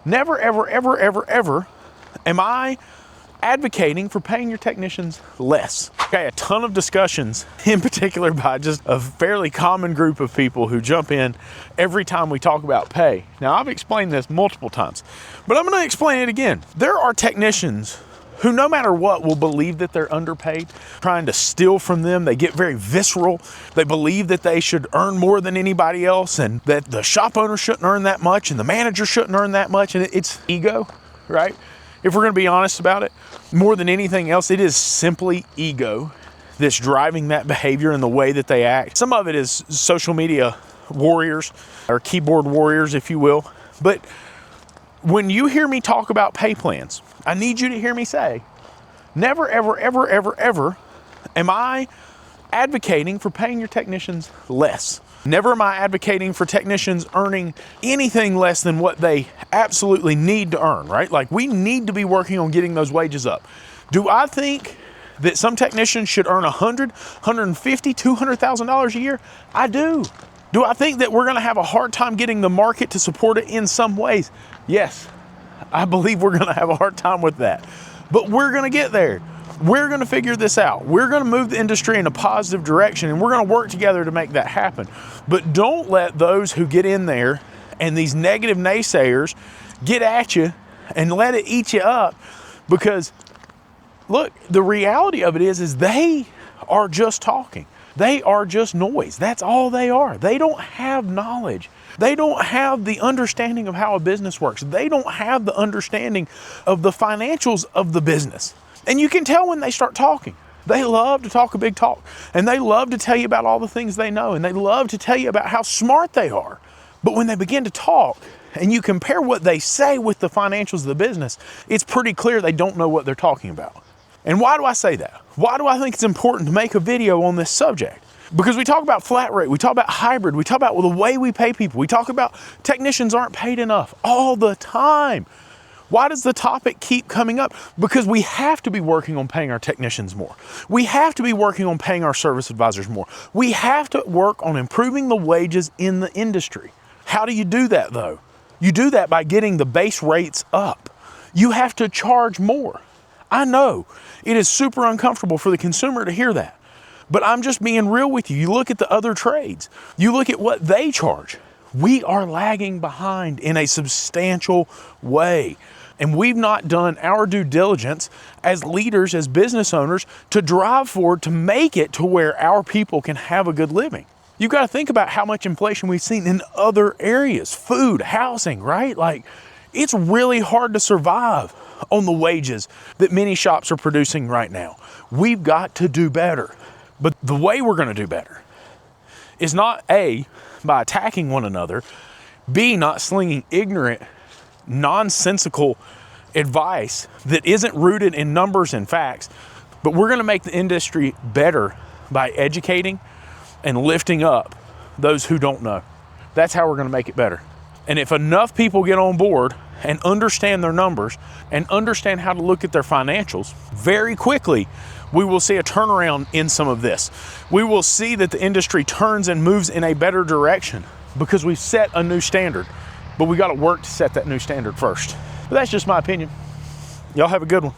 Never, ever, ever, ever, ever am I advocating for paying your technicians less. Okay, a ton of discussions, in particular by just a fairly common group of people who jump in every time we talk about pay. Now, I've explained this multiple times, but I'm gonna explain it again. There are technicians who, no matter what, will believe that they're underpaid, trying to steal from them. They get very visceral. They believe that they should earn more than anybody else and that the shop owner shouldn't earn that much and the manager shouldn't earn that much. And it's ego, right? If we're gonna be honest about it, more than anything else, it is simply ego that's driving that behavior and the way that they act. Some of it is social media warriors or keyboard warriors, if you will. But when you hear me talk about pay plans, I need you to hear me say, never, ever, ever, ever, ever am I advocating for paying your technicians less. Never am I advocating for technicians earning anything less than what they absolutely need to earn, right? Like, we need to be working on getting those wages up. Do I think that some technicians should earn $100,000, $150,000, $200,000 a year? I do. Do I think that we're gonna have a hard time getting the market to support it in some ways? Yes, I believe we're gonna have a hard time with that, but we're gonna get there. We're gonna figure this out. We're gonna move the industry in a positive direction, and we're gonna work together to make that happen. But don't let those who get in there and these negative naysayers get at you and let it eat you up, because look, the reality of it is they are just talking. They are just noise. That's all they are. They don't have knowledge. They don't have the understanding of how a business works. They don't have the understanding of the financials of the business. And you can tell when they start talking. They love to talk a big talk, and they love to tell you about all the things they know, and they love to tell you about how smart they are. But when they begin to talk and you compare what they say with the financials of the business, it's pretty clear they don't know what they're talking about. And why do I say that? Why do I think it's important to make a video on this subject? Because we talk about flat rate, we talk about hybrid, we talk about the way we pay people, we talk about technicians aren't paid enough all the time. Why does the topic keep coming up? Because we have to be working on paying our technicians more. We have to be working on paying our service advisors more. We have to work on improving the wages in the industry. How do you do that though? You do that by getting the base rates up. You have to charge more. I know it is super uncomfortable for the consumer to hear that, but I'm just being real with you. You look at the other trades, you look at what they charge. We are lagging behind in a substantial way. And we've not done our due diligence as leaders, as business owners, to drive forward to make it to where our people can have a good living. You've got to think about how much inflation we've seen in other areas, food, housing, right? Like, it's really hard to survive on the wages that many shops are producing right now. We've got to do better. But the way we're going to do better is not A, by attacking one another, B, not slinging ignorant, nonsensical advice that isn't rooted in numbers and facts, but we're going to make the industry better by educating and lifting up those who don't know. That's how we're going to make it better. And if enough people get on board and understand their numbers and understand how to look at their financials, very quickly we will see a turnaround in some of this. We will see that the industry turns and moves in a better direction because we've set a new standard. But we got to work to set that new standard first. But that's just my opinion. Y'all have a good one.